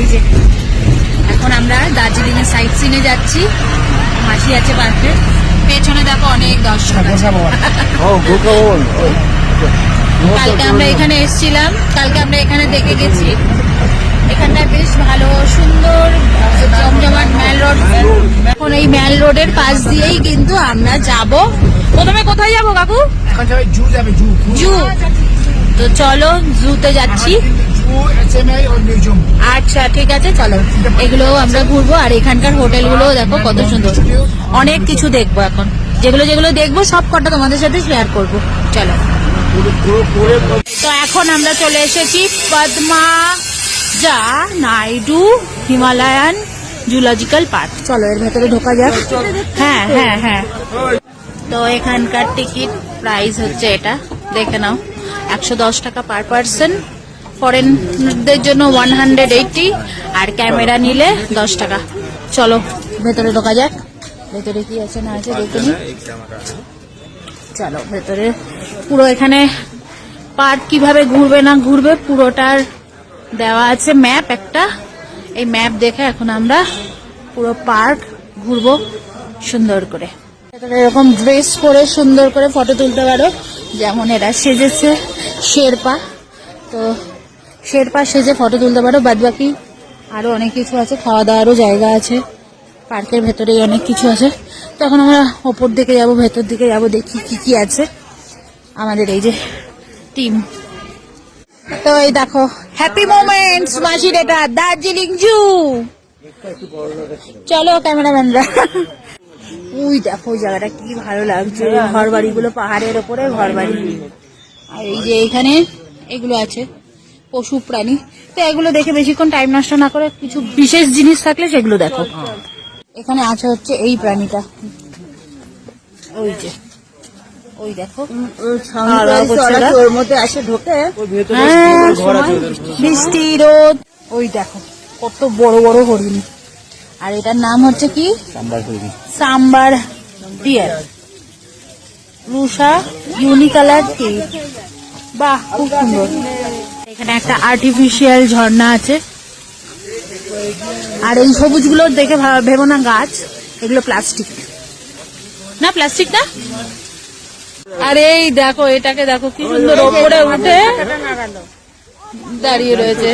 এই যে এখন আমরা দার্জিলিং এর সাইট সিনে যাচ্ছি। মাসি আছে পার্কে, পেছনে দেখো অনেক দর্শক আছে। কালকে আমরা এখানে এসেছিলাম, কালকে আমরা এখানে দেখে গেছি। এখানটা বেশ ভালো সুন্দর জমজমাট ম্যাল রোড। এখন এই ম্যাল রোডের পাশ দিয়েই কিন্তু আমরা যাব। প্রথমে কোথায় যাব কাকু? জু। তো চলো জুতে যাচ্ছি। আচ্ছা ঠিক আছে, চলো এগুলো আমরা ঘুরবো। আর এখানকার হোটেলগুলো দেখো কত সুন্দর, অনেক কিছু দেখবো। এখন যেগুলো যেগুলো দেখবো সব কটা তোমাদের সাথে শেয়ার করবো। চলো। তো এখন আমরা চলে এসেছি Padmaja Naidu Himalayan zoological park. চলো এর ভেতরে ঢোকা যাক। হ্যাঁ হ্যাঁ হ্যাঁ। তো এখানকার টিকিট প্রাইস হচ্ছে এটা, দেখে নাও, 110 টাকা পার পার্সন। ফরেনদের জন্য 180, আর ক্যামেরা নিলে 10 টাকা। চলো ভেতরে ঢোকা যাক। ভেতরে কি আছে না আছে দেখে নি। চলো ভেতরে পুরো এখানে পার্ক কিভাবে ঘুরবে না ঘুরবে পুরোটার দেওয়া আছে ম্যাপ একটা। এই ম্যাপ দেখে এখন আমরা পুরো পার্ক ঘুরবো সুন্দর করে। এরকম ড্রেস পরে সুন্দর করে ফটো তুলতে পারো, যেমন এরা সেজেছে শেরপা। তো শেরপা সেজে ফটো তুলতে পারো। বাদ বাকি আরো অনেক কিছু আছে, খাওয়া দাওয়ারও জায়গা আছে পার্কের ভেতরেই, অনেক কিছু আছে। তো এখন আমরা ওপর দিকে যাবো, ভেতর দিকে যাবো, দেখি কি কি আছে। আমাদের এই যে টিম। তো এই দেখো হ্যাপি মোমেন্টস মাসির এটা দার্জিলিং জু। চলো ক্যামেরাম্যানরা। ওই দেখো ওই জায়গাটা কি ভালো লাগছে, ঘর বাড়িগুলো পাহাড়ের ওপরে ঘর বাড়ি। আর এই যে এখানে এগুলো আছে পশু প্রাণী। তো এগুলো দেখে বেশিক্ষণ টাইম নষ্ট না করে কিছু বিশেষ জিনিস থাকলে সেগুলো দেখো। এখানে আছে হচ্ছে এই প্রাণীটা, ওই যে ওই দেখো ওর মধ্যে আসে ঢোকে। বৃষ্টি রোদ, ওই দেখো কত বড় বড় হরিণ। আর এটার নাম হচ্ছে কি সাম্বার ডিয়ার, রুষা ইউনিকালার টি। বাহ খুব সুন্দর। এখানে একটা আর্টিফিশিয়াল ঝর্ণা আছে। আর এই সবুজগুলো দেখে ভেবো না গাছ, এগুলো প্লাস্টিক না, প্লাস্টিক না। আর এই দেখো এটাকে দেখো কি সুন্দর ওপরে উঠে দাঁড়িয়ে রয়েছে।